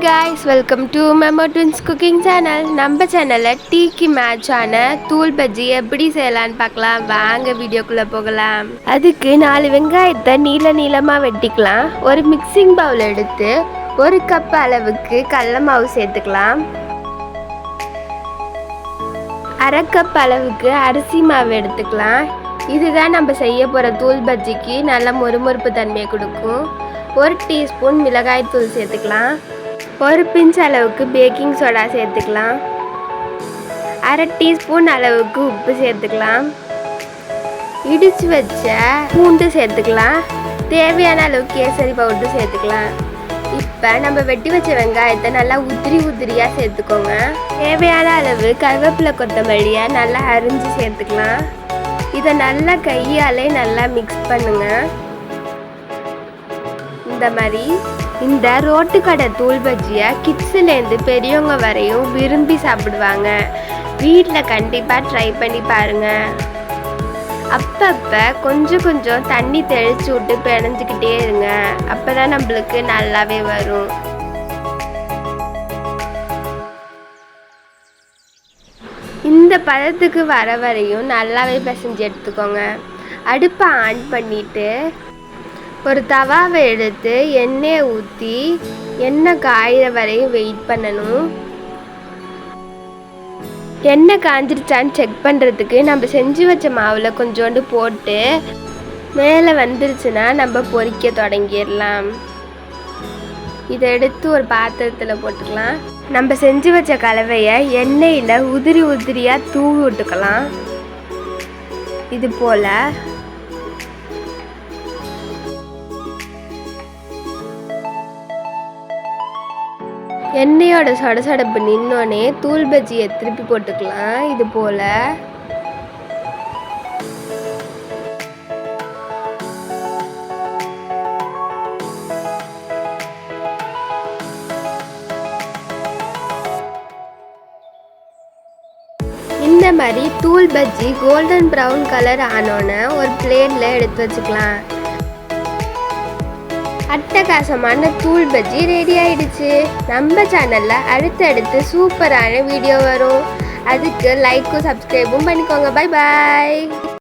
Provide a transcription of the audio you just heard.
guys, welcome to Memo Twins Cooking Channel. நம்ம சேனல்ல டீக்கு மேட்சான தூள் பஜ்ஜி எப்படி செய்யலாம்னு பார்க்கலாம். வாங்க வீடியோக்குள்ள போகலாம். அதுக்கு 4 வெங்காயத்தை நீளமா வெட்டிக்கலாம். ஒரு மிக்சிங் பவுல் எடுத்து 1 கப் அளவுக்கு கடலை மாவு சேர்த்துக்கலாம். 1/2 கப் அளவுக்கு அரிசி மாவு எடுத்துக்கலாம். இதுதான் நம்ம செய்ய போற தூள் பஜ்ஜிக்கு நல்ல மொறுமொறுப்பு தன்மையை கொடுக்கும். 1 டீஸ்பூன் மிளகாய் தூள் சேர்த்துக்கலாம். 1 பிஞ்ச் அளவுக்கு பேக்கிங் சோடா சேர்த்துக்கலாம். 1/2 டீஸ்பூன் அளவுக்கு உப்பு சேர்த்துக்கலாம். இடித்து வச்ச பூண்டு சேர்த்துக்கலாம். தேவையான அளவுக்கு கேசரி பவுடர் சேர்த்துக்கலாம். இப்போ நம்ம வெட்டி வச்ச வெங்காயத்தை நல்லா உதிரியாக சேர்த்துக்கோங்க. தேவையான அளவு கருவேப்பிலை கொத்தமல்லியை நல்லா அரிஞ்சு சேர்த்துக்கலாம். இதை நல்லா கையாலே நல்லா மிக்ஸ் பண்ணுங்க. இந்த மாதிரி இந்த ரோட்டு கடை தூள் பஜ்ஜியை கிட்ஸ்லேருந்து பெரியவங்க வரையும் விரும்பி சாப்பிடுவாங்க. வீட்டில் கண்டிப்பாக ட்ரை பண்ணி பாருங்கள். அப்பப்போ கொஞ்சம் தண்ணி தெளிச்சு விட்டு பிணைஞ்சிக்கிட்டே இருங்க. அப்போ தான் நம்மளுக்கு நல்லாவே வரும். இந்த பதத்துக்கு வர வரையும் நல்லாவே பிசைஞ்சு எடுத்துக்கோங்க. அடுப்பை ஆன் பண்ணிவிட்டு ஒரு தவாவை எடுத்து எண்ணெயை ஊற்றி எண்ணெய் காயிற வரையும் வெயிட் பண்ணணும். எண்ணெய் காஞ்சிருச்சான்னு செக் பண்ணுறதுக்கு நம்ம செஞ்சு வச்ச மாவில் கொஞ்சோண்டு போட்டு மேலே வந்துருச்சுன்னா நம்ம பொரிக்க தொடங்கிடலாம். இதை எடுத்து ஒரு பாத்திரத்தில் போட்டுக்கலாம். நம்ம செஞ்சு வச்ச கலவையை எண்ணெயில் உதிரியாக தூவி விட்டுக்கலாம். இது போல் எண்ணெயோட சடசடப்பு நின்னோடனே தூள் பஜ்ஜியை திருப்பி போட்டுக்கலாம். இது போல் இந்த மாதிரி தூள் பஜ்ஜி கோல்டன் ப்ரௌன் கலர் ஆனோன்னு ஒரு பிளேட்டில் எடுத்து வச்சுக்கலாம். அட்டகாசமான தூள் பஜ்ஜி ரெடி ஆயிடுச்சு. நம்ம சேனல்ல அடுத்தடுத்து சூப்பரான வீடியோ வரும். அதுக்கு லைக்கும் சப்ஸ்கிரைபும் பண்ணிக்கோங்க. Bye bye.